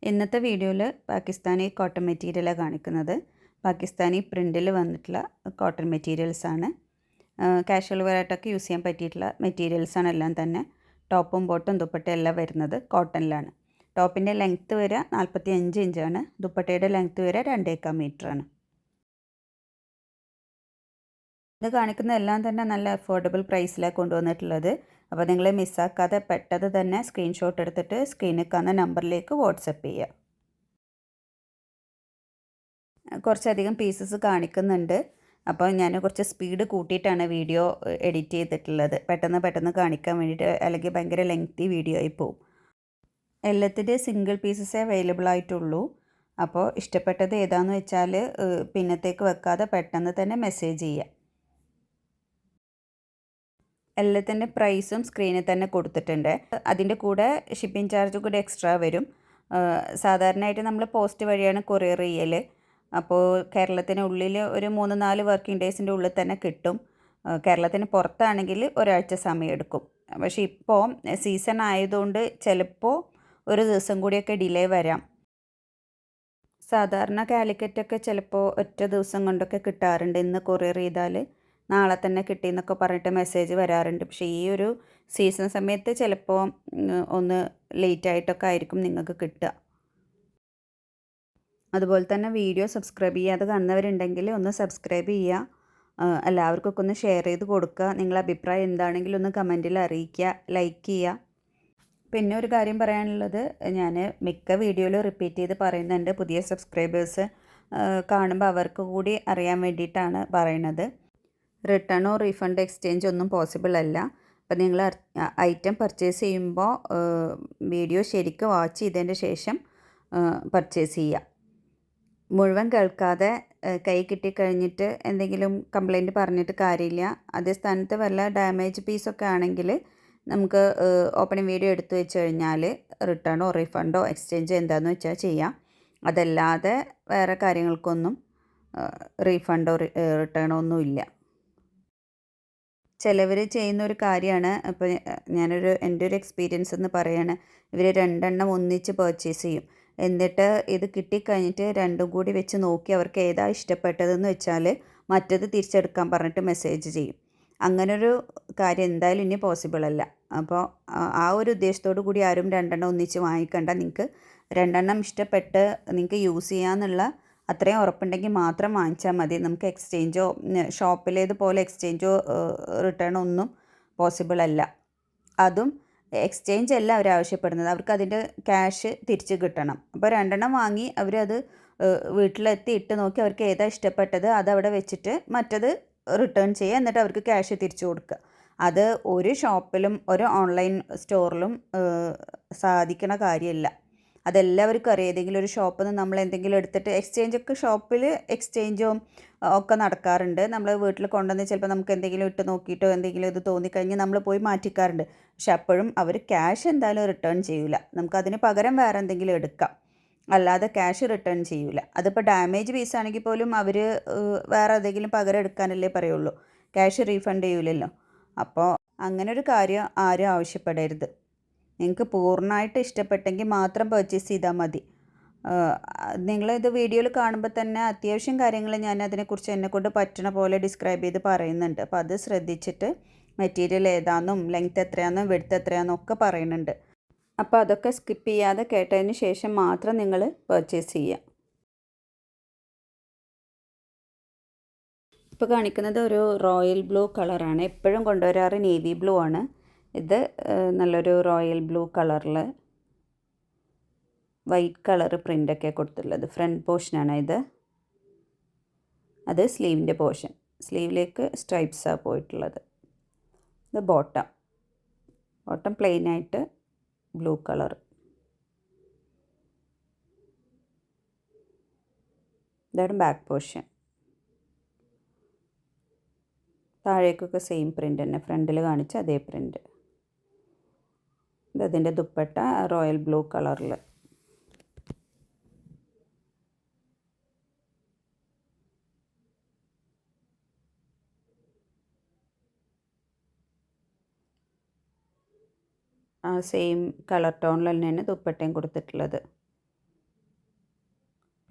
ഇന്നത്തെ വീഡിയോയിൽ പാകിസ്ഥാനി കോട്ടൺ മെറ്റീരിയലാണ് കാണിക്കുന്നത്. പാകിസ്ഥാനി പ്രിൻറ്റിൽ വന്നിട്ടുള്ള കോട്ടൺ മെറ്റീരിയൽസാണ്. കാഷ്വൽ വെയറായിട്ടൊക്കെ യൂസ് ചെയ്യാൻ പറ്റിയിട്ടുള്ള മെറ്റീരിയൽസാണ് എല്ലാം തന്നെ. ടോപ്പും ബോട്ടും ദുപ്പട്ടയും എല്ലാം വരുന്നത് കോട്ടണിലാണ്. ടോപ്പിൻ്റെ ലെങ്ത്ത് വരെ 45 ഇഞ്ചാണ്. ദുപ്പട്ടയുടെ ലെങ്ത്ത് വരെ 2.25 മീറ്ററാണ്. ഇത് കാണിക്കുന്ന എല്ലാം തന്നെ നല്ല അഫോർഡബിൾ പ്രൈസിലാണ് കൊണ്ടുവന്നിട്ടുള്ളത്. അപ്പോൾ നിങ്ങൾ മിസ്സാക്കാതെ പെട്ടെന്ന് തന്നെ സ്ക്രീൻഷോട്ട് എടുത്തിട്ട് സ്ക്രീനിൽ കാണുന്ന നമ്പറിലേക്ക് വാട്സപ്പ് ചെയ്യുക. കുറച്ചധികം പീസസ് കാണിക്കുന്നുണ്ട്. അപ്പോൾ ഞാൻ കുറച്ച് സ്പീഡ് കൂട്ടിയിട്ടാണ് വീഡിയോ എഡിറ്റ് ചെയ്തിട്ടുള്ളത്, പെട്ടെന്ന് കാണിക്കാൻ വേണ്ടിയിട്ട്. അല്ലെങ്കിൽ ഭയങ്കര ലെങ്തി വീഡിയോ ആയി പോവും. എല്ലാത്തിൻ്റെ സിംഗിൾ പീസസേ അവൈലബിൾ ആയിട്ടുള്ളൂ. അപ്പോൾ ഇഷ്ടപ്പെട്ടത് ഏതാണെന്ന് വെച്ചാൽ പിന്നത്തേക്ക് വെക്കാതെ പെട്ടെന്ന് തന്നെ മെസ്സേജ് ചെയ്യുക. എല്ലാത്തിൻ്റെ പ്രൈസും സ്ക്രീനിൽ തന്നെ കൊടുത്തിട്ടുണ്ട്. അതിൻ്റെ കൂടെ ഷിപ്പിംഗ് ചാർജ് കൂടെ എക്സ്ട്രാ വരും. സാധാരണയായിട്ട് നമ്മൾ പോസ്റ്റ് വഴിയാണ് കൊറിയർ ചെയ്യൽ. അപ്പോൾ കേരളത്തിനുള്ളിൽ ഒരു 3-4 വർക്കിംഗ് ഡേയ്സിൻ്റെ ഉള്ളിൽ തന്നെ കിട്ടും. കേരളത്തിന് പുറത്താണെങ്കിൽ ഒരാഴ്ച സമയമെടുക്കും. പക്ഷേ ഇപ്പോൾ സീസൺ ആയതുകൊണ്ട് ചിലപ്പോൾ ഒരു ദിവസം കൂടിയൊക്കെ ഡിലേ വരാം. സാധാരണ കാലിക്കറ്റൊക്കെ ചിലപ്പോൾ ഒറ്റ ദിവസം കൊണ്ടൊക്കെ കിട്ടാറുണ്ട്. ഇന്ന് കൊറിയർ ചെയ്താൽ നാളെ തന്നെ കിട്ടിയെന്നൊക്കെ പറഞ്ഞിട്ട് മെസ്സേജ് വരാറുണ്ട്. പക്ഷേ ഈ ഒരു സീസൺ സമയത്ത് ചിലപ്പോൾ ഒന്ന് ലേറ്റായിട്ടൊക്കെ ആയിരിക്കും നിങ്ങൾക്ക് കിട്ടുക. അതുപോലെ തന്നെ വീഡിയോ സബ്സ്ക്രൈബ് ചെയ്യാതെ കാണുന്നവരുണ്ടെങ്കിൽ ഒന്ന് സബ്സ്ക്രൈബ് ചെയ്യുക. എല്ലാവർക്കൊക്കെ ഒന്ന് ഷെയർ ചെയ്ത് കൊടുക്കുക. നിങ്ങളുടെ അഭിപ്രായം എന്താണെങ്കിലും ഒന്ന് കമൻറ്റിൽ അറിയിക്കുക, ലൈക്ക് ചെയ്യുക. പിന്നെ ഒരു കാര്യം പറയാനുള്ളത്, ഞാൻ മിക്ക വീഡിയോയിലും റിപ്പീറ്റ് ചെയ്ത് പറയുന്നുണ്ട്. പുതിയ സബ്സ്ക്രൈബേഴ്സ് കാണുമ്പോൾ അവർക്ക് കൂടി അറിയാൻ വേണ്ടിയിട്ടാണ് പറയണത്. റിട്ടേണോ റീഫണ്ട് എക്സ്ചേഞ്ച് ഒന്നും പോസിബിൾ അല്ല. അപ്പോൾ നിങ്ങൾ ഐറ്റം പർച്ചേസ് ചെയ്യുമ്പോൾ വീഡിയോ ശരിക്കും വാച്ച് ചെയ്തതിൻ്റെ ശേഷം പർച്ചേസ് ചെയ്യുക. മുഴുവൻ കേൾക്കാതെ കൈ കിട്ടിക്കഴിഞ്ഞിട്ട് എന്തെങ്കിലും കംപ്ലൈൻറ്റ് പറഞ്ഞിട്ട് കാര്യമില്ല. അതേ സ്ഥാനത്ത് വല്ല ഡാമേജ് പീസൊക്കെ ആണെങ്കിൽ നമുക്ക് ഓപ്പണിംഗ് വീഡിയോ എടുത്തു വെച്ച് കഴിഞ്ഞാൽ റിട്ടേണോ റീഫണ്ടോ എക്സ്ചേഞ്ച് എന്താണെന്ന് വെച്ചാൽ ചെയ്യാം. അതല്ലാതെ വേറെ കാര്യങ്ങൾക്കൊന്നും റീഫണ്ടോ റിട്ടേണോ ഒന്നും ഇല്ല. ചിലവർ ചെയ്യുന്നൊരു കാര്യമാണ്, ഇപ്പോൾ എൻ്റെ ഒരു എക്സ്പീരിയൻസ് എന്ന് പറയാണ്, ഇവർ 2 എണ്ണം ഒന്നിച്ച് പർച്ചേസ് ചെയ്യും. എന്നിട്ട് ഇത് കിട്ടിക്കഴിഞ്ഞിട്ട് രണ്ടും കൂടി വെച്ച് നോക്കി അവർക്ക് ഏതാ ഇഷ്ടപ്പെട്ടതെന്ന് വെച്ചാൽ മറ്റത് തിരിച്ചെടുക്കാൻ പറഞ്ഞിട്ട് മെസ്സേജ് ചെയ്യും. അങ്ങനൊരു കാര്യം എന്തായാലും ഇനി പോസിബിൾ അല്ല. അപ്പോൾ ആ ഒരു ഉദ്ദേശത്തോടു കൂടി ആരും 2 എണ്ണം ഒന്നിച്ച് വാങ്ങിക്കണ്ട. നിങ്ങൾക്ക് 2 എണ്ണം ഇഷ്ടപ്പെട്ട് നിങ്ങൾക്ക് യൂസ് ചെയ്യാമെന്നുള്ള അത്രയും ഉറപ്പുണ്ടെങ്കിൽ മാത്രം വാങ്ങിച്ചാൽ മതി. നമുക്ക് എക്സ്ചേഞ്ചോ ഷോപ്പിലേതുപോലെ എക്സ്ചേഞ്ചോ റിട്ടേണോ ഒന്നും പോസിബിൾ അല്ല. അതും എക്സ്ചേഞ്ച് അല്ല അവർ ആവശ്യപ്പെടുന്നത്, അവർക്ക് അതിൻ്റെ ക്യാഷ് തിരിച്ച് കിട്ടണം. അപ്പോൾ 2 എണ്ണം വാങ്ങി അവരത് വീട്ടിലെത്തി ഇട്ട് നോക്കി അവർക്ക് ഏതാ ഇഷ്ടപ്പെട്ടത് അതവിടെ വെച്ചിട്ട് മറ്റത് റിട്ടേൺ ചെയ്യുക, എന്നിട്ട് അവർക്ക് ക്യാഷ് തിരിച്ചു കൊടുക്കുക. അത് ഒരു ഷോപ്പിലും ഒരു ഓൺലൈൻ സ്റ്റോറിലും സാധിക്കണ കാര്യമല്ല. അതെല്ലാവർക്കും അറിയാം. ഏതെങ്കിലും ഒരു ഷോപ്പിൽ നിന്ന് നമ്മൾ എന്തെങ്കിലും എടുത്തിട്ട് എക്സ്ചേഞ്ചൊക്കെ ഷോപ്പിൽ എക്സ്ചേഞ്ചും ഒക്കെ നടക്കാറുണ്ട്. നമ്മൾ വീട്ടിൽ കൊണ്ടുവന്ന് ചിലപ്പോൾ നമുക്ക് എന്തെങ്കിലും ഇട്ട് നോക്കിയിട്ടോ എന്തെങ്കിലും ഇത് തോന്നിക്കഴിഞ്ഞ് നമ്മൾ പോയി മാറ്റിക്കാറുണ്ട്. പക്ഷെ അപ്പോഴും അവർ ക്യാഷ് എന്തായാലും റിട്ടേൺ ചെയ്യില്ല. നമുക്കതിന് പകരം വേറെ എന്തെങ്കിലും എടുക്കാം, അല്ലാതെ ക്യാഷ് റിട്ടേൺ ചെയ്യില്ല. അതിപ്പോൾ ഡാമേജ് പീസാണെങ്കിൽ പോലും അവർ വേറെ എന്തെങ്കിലും പകരം എടുക്കാനല്ലേ പറയുള്ളൂ, ക്യാഷ് റീഫണ്ട് ചെയ്യില്ലല്ലോ. അപ്പോൾ അങ്ങനൊരു കാര്യം ആരും ആവശ്യപ്പെടരുത്. നിങ്ങൾക്ക് പൂർണ്ണമായിട്ട് ഇഷ്ടപ്പെട്ടെങ്കിൽ മാത്രം പർച്ചേസ് ചെയ്താൽ മതി. നിങ്ങളിത് വീഡിയോയിൽ കാണുമ്പോൾ തന്നെ അത്യാവശ്യം കാര്യങ്ങൾ ഞാൻ അതിനെക്കുറിച്ച് എന്നെക്കൊണ്ട് പറ്റണ പോലെ ഡിസ്ക്രൈബ് ചെയ്ത് പറയുന്നുണ്ട്. അപ്പോൾ അത് ശ്രദ്ധിച്ചിട്ട് മെറ്റീരിയൽ ഏതാണെന്നും ലെങ്ത്ത് എത്രയാണെന്നും വിഡ്ത്ത് എത്രയാണെന്നും ഒക്കെ പറയുന്നുണ്ട്. അപ്പോൾ അതൊക്കെ സ്കിപ്പ് ചെയ്യാതെ കേട്ടതിന് ശേഷം മാത്രം നിങ്ങൾ പർച്ചേസ് ചെയ്യുക. ഇപ്പോൾ കാണിക്കുന്നത് ഒരു റോയൽ ബ്ലൂ കളറാണ്. എപ്പോഴും കൊണ്ടുവരാറ് നേവി ബ്ലൂ ആണ്. ഇത് നല്ലൊരു റോയൽ ബ്ലൂ കളറിൽ വൈറ്റ് കളർ പ്രിൻ്റൊക്കെ കൊടുത്തിട്ടുള്ളത്. ഫ്രണ്ട് പോർഷനാണ് ഇത്. അത് സ്ലീവിൻ്റെ പോർഷൻ, സ്ലീവിലേക്ക് സ്ട്രൈപ്സാണ് പോയിട്ടുള്ളത്. ഇത് ബോട്ടം പ്ലെയിനായിട്ട് ബ്ലൂ കളർ. ഇതാണ് ബാക്ക് പോർഷൻ. താഴേക്കൊക്കെ സെയിം പ്രിൻ്റ് തന്നെ, ഫ്രണ്ടിൽ കാണിച്ച അതേ പ്രിൻ്റ്. ഇതതിൻ്റെ ദുപ്പട്ട റോയൽ ബ്ലൂ കളറിൽ. ആ സെയിം കളർ ടോണിൽ തന്നെയാണ് ദുപ്പട്ടയും കൊടുത്തിട്ടുള്ളത്.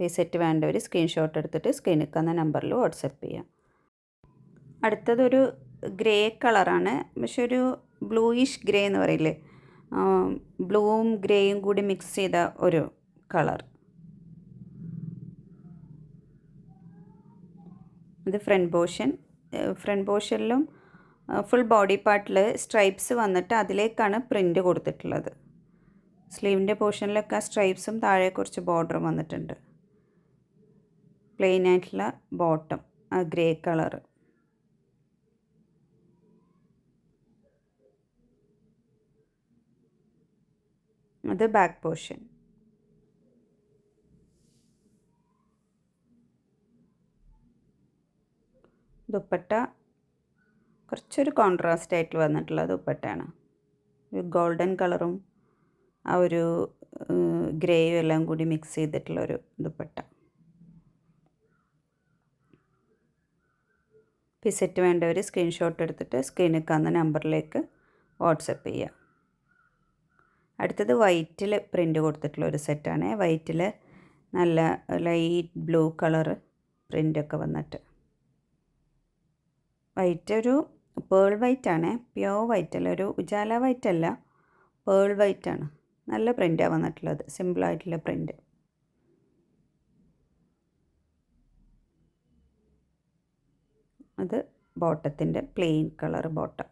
പീസ് സെറ്റ് വേണ്ടവർ സ്ക്രീൻഷോട്ട് എടുത്തിട്ട് സ്ക്രീനിൽ കാണുന്ന നമ്പറിൽ വാട്സപ്പ് ചെയ്യാം. അടുത്തതൊരു ഗ്രേ കളറാണ്, പക്ഷെ ഒരു ബ്ലൂയിഷ് ഗ്രേ എന്ന് പറയില്ലേ, ബ്ലൂവും ഗ്രേയും കൂടി മിക്സ് ചെയ്ത ഒരു കളർ. ഇത് ഫ്രണ്ട് പോർഷനിലും ഫുൾ ബോഡി പാർട്ടിൽ സ്ട്രൈപ്സ് വന്നിട്ട് അതിലേക്കാണ് പ്രിൻ്റ് കൊടുത്തിട്ടുള്ളത്. സ്ലീവിൻ്റെ പോർഷനിലൊക്കെ സ്ട്രൈപ്സും താഴെ കുറച്ച് ബോർഡറും വന്നിട്ടുണ്ട്. പ്ലെയിൻ ആയിട്ടുള്ള ബോട്ടം ഗ്രേ കളർ. അത് ബാക്ക് പോർഷൻ. ദുപ്പട്ട കുറച്ചൊരു കോൺട്രാസ്റ്റ് ആയിട്ട് വന്നിട്ടുള്ള ദുപ്പട്ടയാണ്. ഒരു ഗോൾഡൻ കളറും ആ ഒരു ഗ്രേയും എല്ലാം കൂടി മിക്സ് ചെയ്തിട്ടുള്ളൊരു ദുപ്പട്ട. പീസ് സെറ്റ് വേണ്ടവർ സ്ക്രീൻഷോട്ട് എടുത്തിട്ട് സ്ക്രീനിൽ കാണുന്ന നമ്പറിലേക്ക് വാട്സപ്പ് ചെയ്യുക. അടുത്തത് വൈറ്റിൽ പ്രിൻ്റ് കൊടുത്തിട്ടുള്ള ഒരു സെറ്റാണ്. വൈറ്റിൽ നല്ല ലൈറ്റ് ബ്ലൂ കളറ് പ്രിൻ്റൊക്കെ വന്നിട്ട്. വൈറ്റ് ഒരു പേൾ വൈറ്റാണ്, പ്യോർ വൈറ്റ് അല്ല, ഒരു ഉജാല വൈറ്റ് അല്ല, പേൾ വൈറ്റാണ്. നല്ല പ്രിൻ്റാണ് വന്നിട്ടുള്ളത്, സിമ്പിളായിട്ടുള്ള പ്രിൻ്റ്. അത് ബോട്ടത്തിൻ്റെ പ്ലെയിൻ കളർ ബോട്ടം.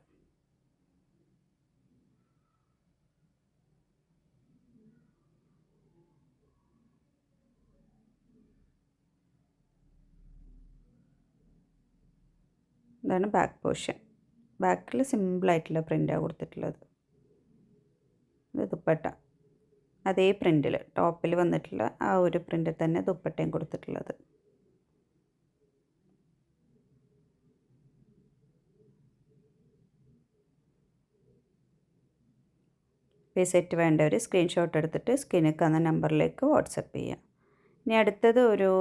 ഇതാണ് ബാക്ക് പോർഷൻ. ബാക്കിൽ സിമ്പിളായിട്ടുള്ള പ്രിൻ്റാണ് കൊടുത്തിട്ടുള്ളത്. ഇത് ദുപ്പട്ട അതേ പ്രിൻ്റിൽ ടോപ്പിൽ വന്നിട്ടുള്ള ആ ഒരു പ്രിൻ്റിൽ തന്നെ ദുപ്പട്ടയും കൊടുത്തിട്ടുള്ളത്. പീസ് സെറ്റ് വേണ്ടവർ സ്ക്രീൻഷോട്ട് എടുത്തിട്ട് സ്ക്രീനിൽ കാണുന്ന നമ്പറിലേക്ക് വാട്സപ്പ് ചെയ്യാം. ഇനി അടുത്തത് ഒരു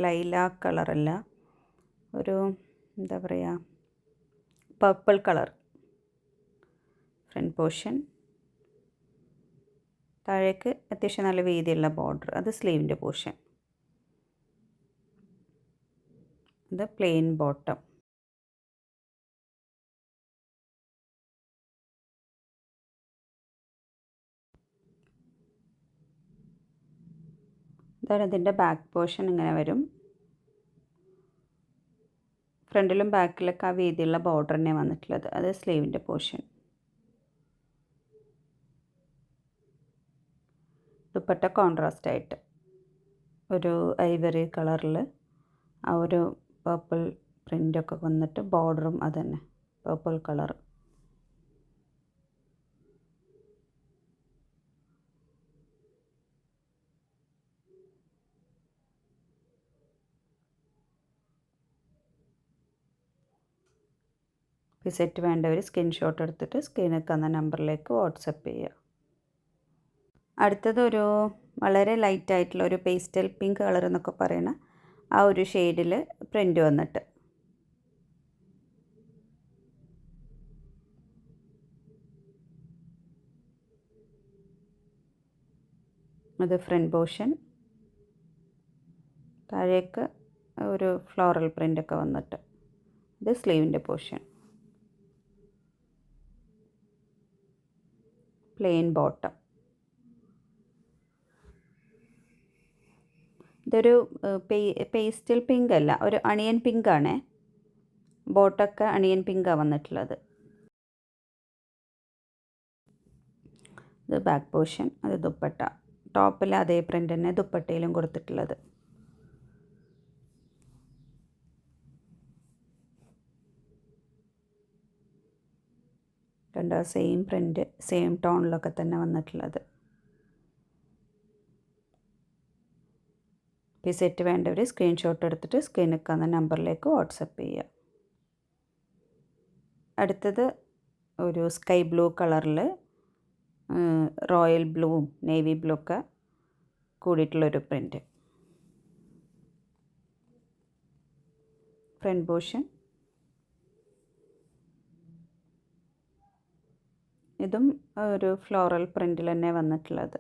ലൈലാക്ക് കളറല്ല, ഒരു എന്താ പറയുക, പർപ്പിൾ കളർ. ഫ്രണ്ട് പോർഷൻ താഴേക്ക് അത്യാവശ്യം നല്ല വീതിയുള്ള ബോർഡർ. അത് സ്ലീവിൻ്റെ പോർഷൻ. ഇത് പ്ലെയിൻ ബോട്ടം. ഇതാണ് ഇതിൻ്റെ ബാക്ക് പോർഷൻ. ഇങ്ങനെ വരും. ഫ്രണ്ടിലും ബാക്കിലൊക്കെ ആ വീതിയുള്ള ബോർഡർ തന്നെ വന്നിട്ടുള്ളത്. അത് സ്ലീവിൻ്റെ പോർഷൻ. ദുപ്പട്ട കോൺട്രാസ്റ്റ് ആയിട്ട് ഒരു ഐവറി കളറിൽ ആ ഒരു പർപ്പിൾ പ്രിൻ്റൊക്കെ വന്നിട്ട് ബോർഡറും അത് തന്നെ പർപ്പിൾ കളർ. പീസ് സെറ്റ് വേണ്ടവർ സ്ക്രീൻഷോട്ട് എടുത്തിട്ട് സ്ക്രീനിൽ കാണുന്ന നമ്പറിലേക്ക് വാട്സപ്പ് ചെയ്യുക. അടുത്തത് വളരെ ലൈറ്റായിട്ടുള്ള ഒരു പേസ്റ്റൽ പിങ്ക് കളർ എന്നൊക്കെ പറയുന്ന ആ ഒരു ഷെയ്ഡിൽ പ്രിൻ്റ് വന്നിട്ട്. അത് ഫ്രണ്ട് പോർഷൻ. താഴേക്ക് ഒരു ഫ്ലോറൽ പ്രിൻ്റൊക്കെ വന്നിട്ട്. ഇത് സ്ലീവിൻ്റെ പോർഷൻ. Plain bottom. ഇതൊരു പേസ്റ്റൽ പിങ്ക് അല്ല, ഒരു അണിയൻ പിങ്കാണ്. ബോട്ടൊക്കെ അണിയൻ പിങ്കാണ് വന്നിട്ടുള്ളത്. ഇത് ബാക്ക് പോർഷൻ. അത് ദുപ്പട്ട. ടോപ്പിൽ അതേ പ്രിൻ്റ് തന്നെ ദുപ്പട്ടയിലും കൊടുത്തിട്ടുള്ളത്. കണ്ടോ, സെയിം പ്രിൻ്റ് സെയിം ടോണിലൊക്കെ തന്നെ വന്നിട്ടുള്ളത്. പീസ് സെറ്റ് വേണ്ടവർ സ്ക്രീൻഷോട്ട് എടുത്തിട്ട് സ്ക്രീനിൽ കാണുന്ന നമ്പറിലേക്ക് വാട്സപ്പ് ചെയ്യുക. അടുത്തത് ഒരു സ്കൈ ബ്ലൂ കളറിൽ റോയൽ ബ്ലൂവും നേവി ബ്ലൂ ഒക്കെ കൂടിയിട്ടുള്ളൊരു പ്രിൻ്റ്. Front portion. ഇതും ഒരു ഫ്ലോറൽ പ്രിൻ്റിൽ തന്നെ വന്നിട്ടുള്ളത്.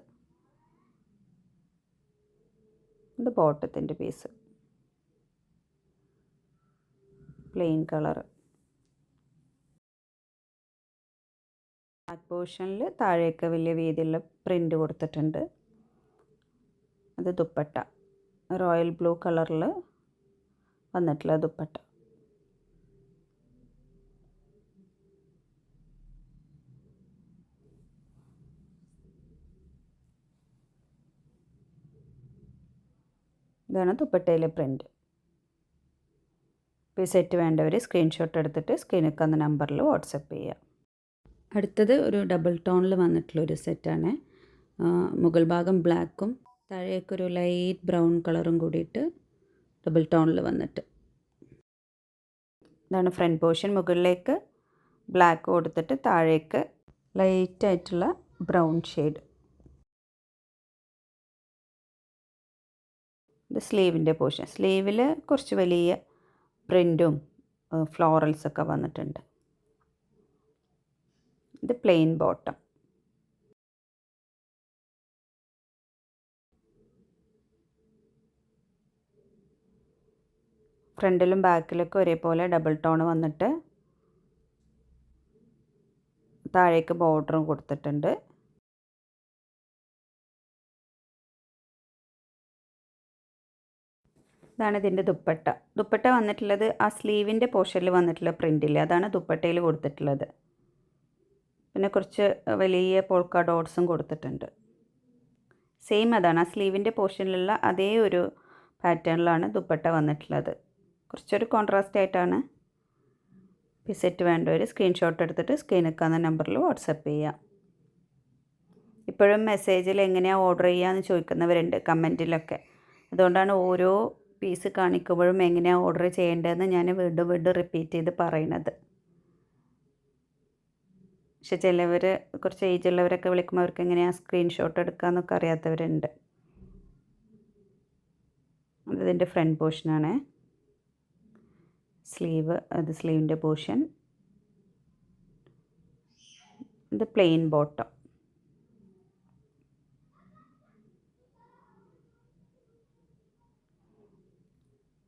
ഇത് ബോട്ടത്തിൻ്റെ പീസ്, പ്ലെയിൻ കളർ. ബാക്ക് പോർഷനിൽ താഴേക്ക് വലിയ വീതിയുള്ള പ്രിൻ്റ് കൊടുത്തിട്ടുണ്ട്. അത് ദുപ്പട്ട, റോയൽ ബ്ലൂ കളറിൽ വന്നിട്ടുള്ള ദുപ്പട്ട. ഇതാണ് ദുപ്പട്ടയിലെ പ്രിൻ്റ്. ഇപ്പോൾ ഈ സെറ്റ് വേണ്ടവർ സ്ക്രീൻഷോട്ട് എടുത്തിട്ട് സ്ക്രീനിൽ കാണുന്ന നമ്പറിൽ വാട്സപ്പ് ചെയ്യുക. അടുത്തത് ഒരു ഡബിൾ ടോണിൽ വന്നിട്ടുള്ളൊരു സെറ്റാണ്. മുകൾ ഭാഗം ബ്ലാക്കും താഴേക്കൊരു ലൈറ്റ് ബ്രൗൺ കളറും കൂടിയിട്ട് ഡബിൾ ടോണിൽ വന്നിട്ട്. ഇതാണ് ഫ്രണ്ട് പോർഷൻ. മുകളിലേക്ക് ബ്ലാക്ക് കൊടുത്തിട്ട് താഴേക്ക് ലൈറ്റായിട്ടുള്ള ബ്രൗൺ ഷെയ്ഡ്. ഇത് സ്ലീവിൻ്റെ പോർഷൻ. സ്ലീവിൽ കുറച്ച് വലിയ പ്രിൻറ്റും ഫ്ലോറൽസൊക്കെ വന്നിട്ടുണ്ട്. ഇത് പ്ലെയിൻ ബോട്ടം. ഫ്രണ്ടിലും ബാക്കിലൊക്കെ ഒരേപോലെ ഡബിൾ ടോൺ വന്നിട്ട് താഴേക്ക് ബോർഡറും കൊടുത്തിട്ടുണ്ട്. ഇതാണ് ഇതിൻ്റെ ദുപ്പട്ട. ദുപ്പട്ട വന്നിട്ടുള്ളത് ആ സ്ലീവിൻ്റെ പോർഷനിൽ വന്നിട്ടുള്ള പ്രിൻ്റില്ല, അതാണ് ദുപ്പട്ടയിൽ കൊടുത്തിട്ടുള്ളത്. പിന്നെ കുറച്ച് വലിയ പോൾക്ക ഡോട്ട്സും കൊടുത്തിട്ടുണ്ട്. സെയിം അതാണ്, ആ സ്ലീവിൻ്റെ പോർഷനിലുള്ള അതേ ഒരു പാറ്റേണിലാണ് ദുപ്പട്ട വന്നിട്ടുള്ളത്. കുറച്ചൊരു കോൺട്രാസ്റ്റ് ആയിട്ടാണ്. ഈ സെറ്റ് വേണ്ടവർ സ്ക്രീൻഷോട്ട് എടുത്തിട്ട് സ്ക്രീനിൽ കാണുന്ന നമ്പറിൽ വാട്സപ്പ് ചെയ്യുക. ഇപ്പോഴും മെസ്സേജിൽ എങ്ങനെയാണ് ഓർഡർ ചെയ്യുകയെന്ന് ചോദിക്കുന്നവരുണ്ട് കമൻറ്റിലൊക്കെ. അതുകൊണ്ടാണ് ഓരോ പീസ് കാണിക്കുമ്പോഴും എങ്ങനെയാണ് ഓർഡർ ചെയ്യേണ്ടതെന്ന് ഞാൻ വീണ്ടും വീണ്ടും റിപ്പീറ്റ് ചെയ്ത് പറയുന്നത്. പക്ഷെ ചിലവർ കുറച്ച് ഏജ് ഉള്ളവരൊക്കെ വിളിക്കുമ്പോൾ അവർക്ക് എങ്ങനെയാണ് സ്ക്രീൻഷോട്ട് എടുക്കാമെന്നൊക്കെ അറിയാത്തവരുണ്ട്. അതിൻ്റെ ഫ്രണ്ട് പോർഷനാണ്. സ്ലീവ്, അത് സ്ലീവിൻ്റെ പോർഷൻ. ഇത് പ്ലെയിൻ ബോട്ടം.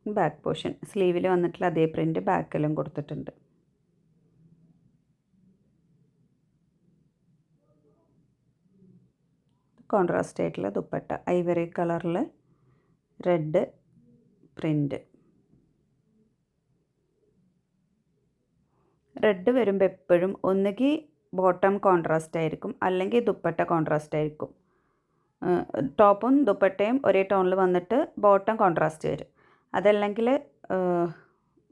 Back portion. സ്ലീവിൽ വന്നിട്ടുള്ള അതേ പ്രിൻ്റ് ബാക്കിലും കൊടുത്തിട്ടുണ്ട്. കോൺട്രാസ്റ്റ് ആയിട്ടുള്ള ദുപ്പട്ട, ഐവറി കളറിൽ റെഡ് പ്രിൻ്റ്. റെഡ് വരുമ്പോൾ എപ്പോഴും ഒന്നുകിൽ ബോട്ടം കോൺട്രാസ്റ്റ് ആയിരിക്കും, അല്ലെങ്കിൽ ദുപ്പട്ട കോൺട്രാസ്റ്റ് ആയിരിക്കും. ടോപ്പും ദുപ്പട്ടയും ഒരേ ടോണിൽ വന്നിട്ട് ബോട്ടം കോൺട്രാസ്റ്റ് വരും. അതല്ലെങ്കിൽ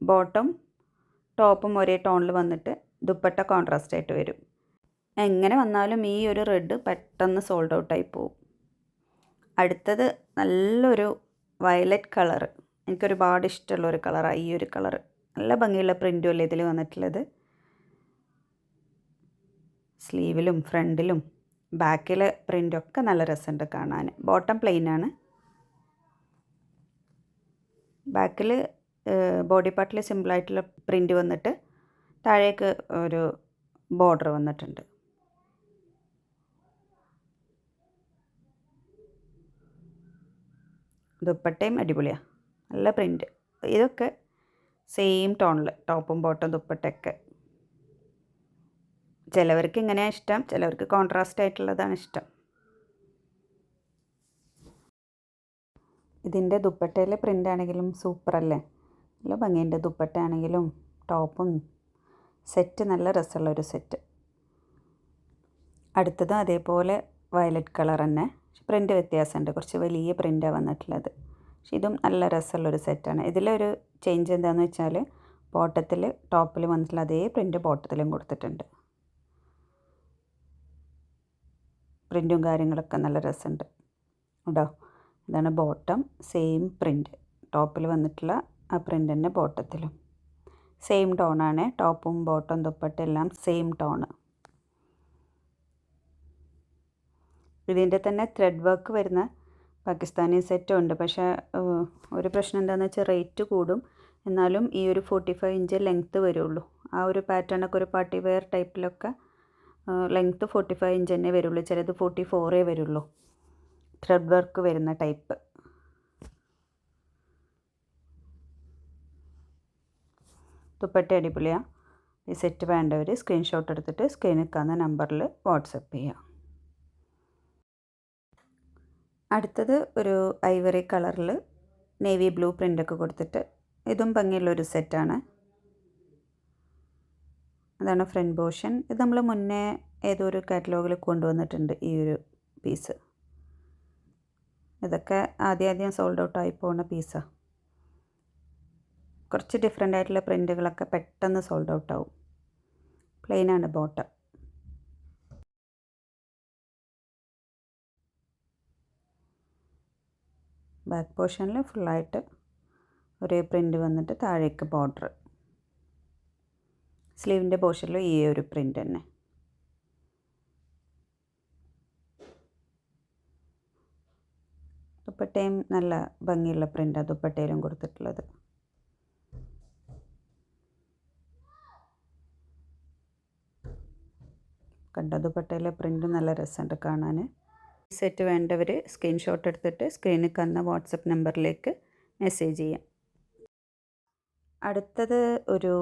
ബോട്ടം ടോപ്പും ഒരേ ടോണിൽ വന്നിട്ട് ദുപ്പട്ട കോൺട്രാസ്റ്റ് ആയിട്ട് വരും. എങ്ങനെ വന്നാലും ഈ ഒരു റെഡ് പെട്ടെന്ന് സോൾഡ് ഔട്ടായി പോവും. അടുത്തത് നല്ലൊരു വയലറ്റ് കളറ്. എനിക്കൊരുപാട് ഇഷ്ടമുള്ളൊരു കളറാണ് ഈ ഒരു കളറ്. നല്ല ഭംഗിയുള്ള പ്രിൻറ്റും അല്ലേ ഇതിൽ വന്നിട്ടുള്ളത്. സ്ലീവിലും ഫ്രണ്ടിലും ബാക്കിലെ പ്രിൻ്റൊക്കെ നല്ല രസമുണ്ട് കാണാൻ. ബോട്ടം പ്ലെയിനാണ്. ബാക്കിൽ ബോഡി പാർട്ടിൽ സിമ്പിളായിട്ടുള്ള പ്രിൻ്റ് വന്നിട്ട് താഴേക്ക് ഒരു ബോർഡർ വന്നിട്ടുണ്ട്. ദുപ്പട്ടയും അടിപൊളിയാണ്, നല്ല പ്രിൻ്റ്. ഇതൊക്കെ സെയിം ടോണിൽ ടോപ്പും ബോട്ടം ദുപ്പട്ടയൊക്കെ. ചിലവർക്ക് ഇങ്ങനെയാണ് ഇഷ്ടം, ചിലവർക്ക് കോൺട്രാസ്റ്റ് ആയിട്ടുള്ളതാണ് ഇഷ്ടം. ഇതിൻ്റെ ദുപ്പട്ടയിലെ പ്രിൻ്റ് ആണെങ്കിലും സൂപ്പറല്ലേ, നല്ല ഭംഗിയുണ്ട്. ദുപ്പട്ട ആണെങ്കിലും ടോപ്പും സെറ്റ് നല്ല രസമുള്ളൊരു സെറ്റ്. അടുത്തതും അതേപോലെ വയലറ്റ് കളർ തന്നെ, പ്രിൻ്റ് വ്യത്യാസമുണ്ട്, കുറച്ച് വലിയ പ്രിൻ്റാണ് വന്നിട്ടുള്ളത്. പക്ഷെ ഇതും നല്ല രസമുള്ളൊരു സെറ്റാണ്. ഇതിലൊരു ചേഞ്ച് എന്താണെന്ന് വെച്ചാൽ ബോട്ടത്തിൽ ടോപ്പിൽ വന്നിട്ടുള്ള അതേ പ്രിൻ്റ് ബോട്ടത്തിലും കൊടുത്തിട്ടുണ്ട്. പ്രിൻറ്റും കാര്യങ്ങളൊക്കെ നല്ല രസമുണ്ട് കേട്ടോ. ഇതാണ് ബോട്ടം, സെയിം പ്രിൻ്റ് ടോപ്പിൽ വന്നിട്ടുള്ള ആ പ്രിൻ്റ് തന്നെ ബോട്ടത്തിലും സെയിം ടോണാണ്. ടോപ്പും ബോട്ടം ദുപ്പട്ട എല്ലാം സെയിം ടോണ്. ഇതിൻ്റെ തന്നെ ത്രെഡ് വർക്ക് വരുന്ന പാകിസ്ഥാനി സെറ്റും ഉണ്ട്. പക്ഷേ ഒരു പ്രശ്നം എന്താണെന്ന് വെച്ചാൽ റേറ്റ് കൂടും, എന്നാലും ഈ ഒരു 45 ഇഞ്ച് ലെങ്ത്ത് വരുള്ളൂ. ആ ഒരു പാറ്റേണൊക്കെ ഒരു പാർട്ടി വെയർ ടൈപ്പിലൊക്കെ ലെങ്ത്ത് 45 ഇഞ്ച് തന്നെ വരുള്ളൂ. ചിലത് 44 വരുള്ളൂ ത്രെഡ് വർക്ക് വരുന്ന ടൈപ്പ്. ദുപ്പട്ട അടിപൊളിയാണ്. ഈ സെറ്റ് വേണ്ടവർ സ്ക്രീൻഷോട്ട് എടുത്തിട്ട് സ്ക്രീനിൽ കാണുന്ന നമ്പറിൽ വാട്സപ്പ് ചെയ്യുക. അടുത്തത് ഒരു ഐവറി കളറിൽ നേവി ബ്ലൂ പ്രിൻ്റൊക്കെ കൊടുത്തിട്ട് ഇതും ഭംഗിയുള്ളൊരു സെറ്റാണ്. അതാണ് ഫ്രണ്ട് പോർഷൻ. ഇത് നമ്മൾ മുന്നേ ഏതൊരു കാറ്റലോഗിൽ കൊണ്ടുവന്നിട്ടുണ്ട് ഈ ഒരു പീസ്. ഇതൊക്കെ ആദ്യം സോൾഡ് ഔട്ട് ആയി പോകുന്ന പീസാണ്. കുറച്ച് ഡിഫറെൻ്റ് ആയിട്ടുള്ള പ്രിൻ്റുകളൊക്കെ പെട്ടെന്ന് സോൾഡ് ഔട്ട് ആവും. പ്ലെയിനാണ് ബോട്ടം. ബാക്ക് പോർഷനിൽ ഫുള്ളായിട്ട് ഒരേ പ്രിൻ്റ് വന്നിട്ട് താഴേക്ക് ബോർഡർ. സ്ലീവിൻ്റെ പോർഷനിലും ഈ ഒരു പ്രിൻ്റ് തന്നെ. ദുപ്പട്ടയും നല്ല ഭംഗിയുള്ള പ്രിൻ്റാണ് ദുപ്പട്ടയിലും കൊടുത്തിട്ടുള്ളത്. കണ്ട ദുപ്പട്ടയിലെ പ്രിൻ്റ് നല്ല രസമുണ്ട് കാണാൻ. സെറ്റ് വേണ്ടവർ സ്ക്രീൻഷോട്ട് എടുത്തിട്ട് സ്ക്രീനിൽ കാണുന്ന വാട്സപ്പ് നമ്പറിലേക്ക് മെസ്സേജ് ചെയ്യാം. അടുത്തത് ഒരു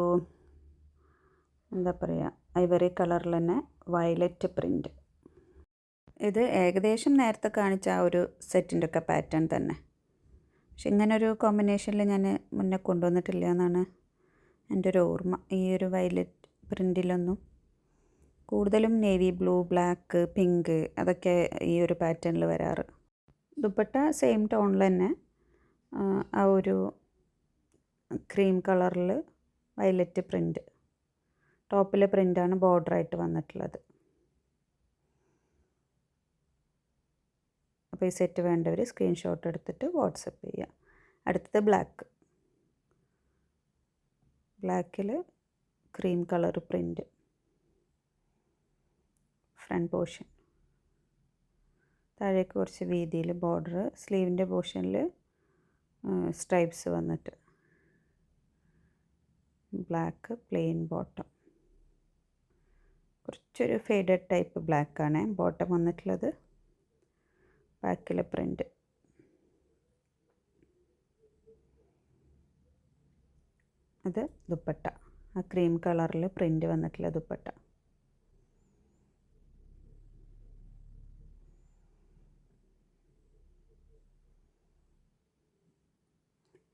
എന്താ പറയുക, ഐവറി കളറിൽ തന്നെ വയലറ്റ് പ്രിൻ്റ്. ഇത് ഏകദേശം നേരത്തെ കാണിച്ച ആ ഒരു സെറ്റിൻ്റെ ഒക്കെ പാറ്റേൺ തന്നെ. പക്ഷെ ഇങ്ങനൊരു കോമ്പിനേഷനിൽ ഞാൻ മുന്നേ കൊണ്ടുവന്നിട്ടില്ല എന്നാണ് എൻ്റെ ഒരു ഓർമ്മ. ഈ ഒരു വയലറ്റ് പ്രിൻറ്റിലൊന്നും. കൂടുതലും നേവി ബ്ലൂ, ബ്ലാക്ക്, പിങ്ക് അതൊക്കെ ഈ ഒരു പാറ്റേണിൽ വരാറ്. ദുപ്പട്ട സെയിം ടോണിൽ തന്നെ ആ ഒരു ക്രീം കളറിൽ വയലറ്റ് പ്രിൻ്റ്. ടോപ്പിലെ പ്രിൻ്റാണ് ബോർഡറായിട്ട് വന്നിട്ടുള്ളത്. അപ്പോൾ ഈ സെറ്റ് വേണ്ടവർ സ്ക്രീൻഷോട്ട് എടുത്തിട്ട് വാട്സപ്പ് ചെയ്യുക. അടുത്തത് ബ്ലാക്കിൽ cream colour print. Front portion താഴേക്ക് കുറച്ച് വീതിയിൽ ബോർഡർ. സ്ലീവിൻ്റെ പോർഷനിൽ സ്ട്രൈപ്സ് വന്നിട്ട് ബ്ലാക്ക് പ്ലെയിൻ ബോട്ടം. കുറച്ചൊരു ഫേഡഡ് ടൈപ്പ് ബ്ലാക്കാണ് ബോട്ടം വന്നിട്ടുള്ളത്. ബാക്കിലെ പ്രിൻ്റ്. അത് ദുപ്പട്ട, ആ ക്രീം കളറിൽ പ്രിൻ്റ് വന്നിട്ടുള്ള ദുപ്പട്ട.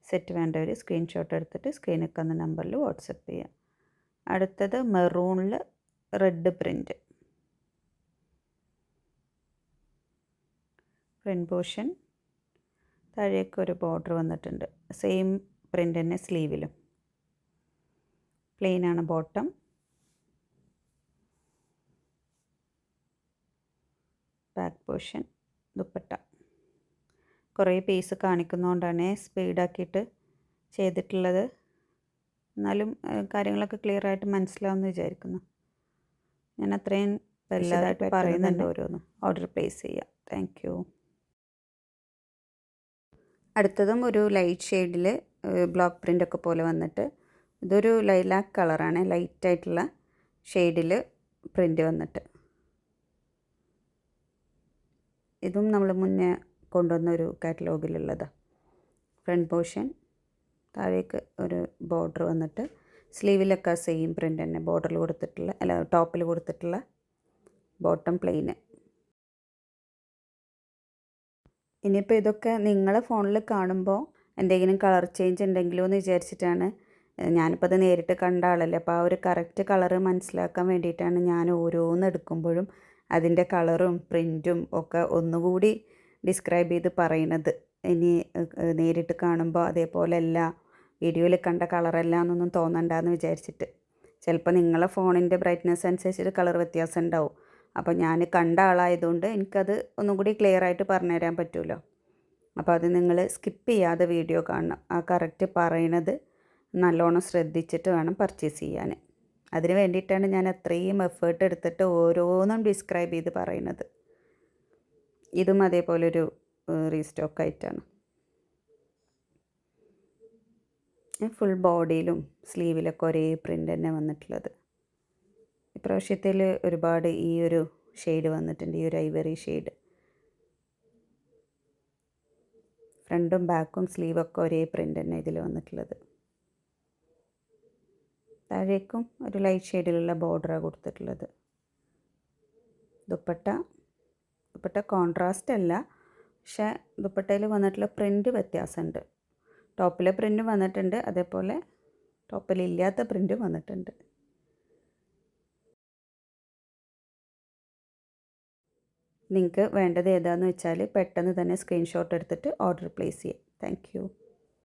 സെറ്റ് വേണ്ടവർ സ്ക്രീൻഷോട്ട് എടുത്തിട്ട് സ്ക്രീനിൽ കാണുന്ന നമ്പറിൽ വാട്സപ്പ് ചെയ്യാം. അടുത്തത് മെറൂണിൽ റെഡ് പ്രിൻ്റ്. ഫ്രണ്ട് പോർഷൻ താഴേക്ക് ഒരു ബോർഡർ വന്നിട്ടുണ്ട്. സെയിം പ്രിൻ്റ് തന്നെ സ്ലീവിലും. പ്ലെയിനാണ് ബോട്ടം. Back portion dupatta. കുറേ പീസ് കാണിക്കുന്നതുകൊണ്ടാണ് സ്പീഡാക്കിയിട്ട് ചെയ്തിട്ടുള്ളത്. എന്നാലും കാര്യങ്ങളൊക്കെ ക്ലിയർ ആയിട്ട് മനസ്സിലാവുമെന്ന് വിചാരിക്കുന്നു. ഞാൻ അത്രയും വലുതായിട്ട് പറയുന്നുണ്ട്. ഓരോന്ന് ഓർഡർ പ്ലേസ് ചെയ്യാം. Thank you. അടുത്തതും ഒരു ലൈറ്റ് ഷെയ്ഡിൽ ബ്ലോക്ക് പ്രിൻ്റൊക്കെ പോലെ വന്നിട്ട്, ഇതൊരു ലൈലാക്ക് കളറാണ്. ലൈറ്റായിട്ടുള്ള ഷെയ്ഡിൽ പ്രിൻ്റ് വന്നിട്ട്. ഇതും നമ്മൾ മുന്നേ കൊണ്ടുവന്ന ഒരു കാറ്റലോഗിലുള്ളതാണ്. ഫ്രണ്ട് പോർഷൻ താഴേക്ക് ഒരു ബോർഡർ വന്നിട്ട് സ്ലീവിലൊക്കെ സെയിം പ്രിൻ്റ് തന്നെ. ബോർഡറിൽ കൊടുത്തിട്ടുള്ള ടോപ്പിൽ കൊടുത്തിട്ടുള്ള ബോട്ടം പ്ലെയിന്. ഇനിയിപ്പോൾ ഇതൊക്കെ നിങ്ങളെ ഫോണിൽ കാണുമ്പോൾ എന്തെങ്കിലും കളർ ചേഞ്ച് ഉണ്ടെങ്കിലോ എന്ന് വിചാരിച്ചിട്ടാണ്. ഞാനിപ്പോൾ അത് നേരിട്ട് കണ്ട ആളല്ലേ, അപ്പോൾ ആ ഒരു കറക്റ്റ് കളറ് മനസ്സിലാക്കാൻ വേണ്ടിയിട്ടാണ് ഞാൻ ഓരോന്ന് എടുക്കുമ്പോഴും അതിൻ്റെ കളറും പ്രിൻറ്റും ഒക്കെ ഒന്നുകൂടി ഡിസ്ക്രൈബ് ചെയ്ത് പറയുന്നത്. ഇനി നേരിട്ട് കാണുമ്പോൾ അതേപോലെ അല്ല, വീഡിയോയിൽ കണ്ട കളറല്ല എന്നൊന്നും തോന്നണ്ടെന്ന് വിചാരിച്ചിട്ട്. ചിലപ്പോൾ നിങ്ങളെ ഫോണിൻ്റെ ബ്രൈറ്റ്നസ് അനുസരിച്ചിട്ട് കളർ വ്യത്യാസം ഉണ്ടാവും. അപ്പോൾ ഞാൻ കണ്ട ആളായതുകൊണ്ട് എനിക്കത് ഒന്നും കൂടി ക്ലിയർ ആയിട്ട് പറഞ്ഞു തരാൻ പറ്റുമല്ലോ. അപ്പോൾ അത് നിങ്ങൾ സ്കിപ്പ് ചെയ്യാതെ വീഡിയോ കാണണം. ആ കറക്റ്റ് പറയണത് നല്ലോണം ശ്രദ്ധിച്ചിട്ട് വേണം പർച്ചേസ് ചെയ്യാൻ. അതിന് വേണ്ടിയിട്ടാണ് ഞാൻ അത്രയും എഫേർട്ട് എടുത്തിട്ട് ഓരോന്നും ഡിസ്ക്രൈബ് ചെയ്ത് പറയുന്നത്. ഇതും അതേപോലൊരു റീസ്റ്റോക്ക് ആയിട്ടാണ്. ഫുൾ ബോഡിയിലും സ്ലീവിലൊക്കെ ഒരേ പ്രിൻ്റ് തന്നെ വന്നിട്ടുള്ളത്. ഇപ്രാവശ്യത്തിൽ ഒരുപാട് ഈ ഒരു ഷെയ്ഡ് വന്നിട്ടുണ്ട്, ഈ ഒരു ഐവറി ഷെയ്ഡ്. ഫ്രണ്ടും ബാക്കും സ്ലീവൊക്കെ ഒരേ പ്രിൻ്റ് തന്നെ ഇതിൽ വന്നിട്ടുള്ളത്. താഴേക്കും ഒരു ലൈറ്റ് ഷെയ്ഡിലുള്ള ബോർഡറാണ് കൊടുത്തിട്ടുള്ളത്. ദുപ്പട്ട കോൺട്രാസ്റ്റ് അല്ല, പക്ഷേ ദുപ്പട്ടയിൽ വന്നിട്ടുള്ള പ്രിൻ്റ് വ്യത്യാസമുണ്ട്. ടോപ്പിലെ പ്രിൻ്റ് വന്നിട്ടുണ്ട്, അതേപോലെ ടോപ്പിലില്ലാത്ത പ്രിൻ്റ് വന്നിട്ടുണ്ട്. നിങ്ങൾക്ക് വേണ്ടത് ഏതാണെന്ന് വെച്ചാൽ പെട്ടെന്ന് തന്നെ സ്ക്രീൻഷോട്ട് എടുത്തിട്ട് ഓർഡർ പ്ലേസ് ചെയ്യാം. Thank you.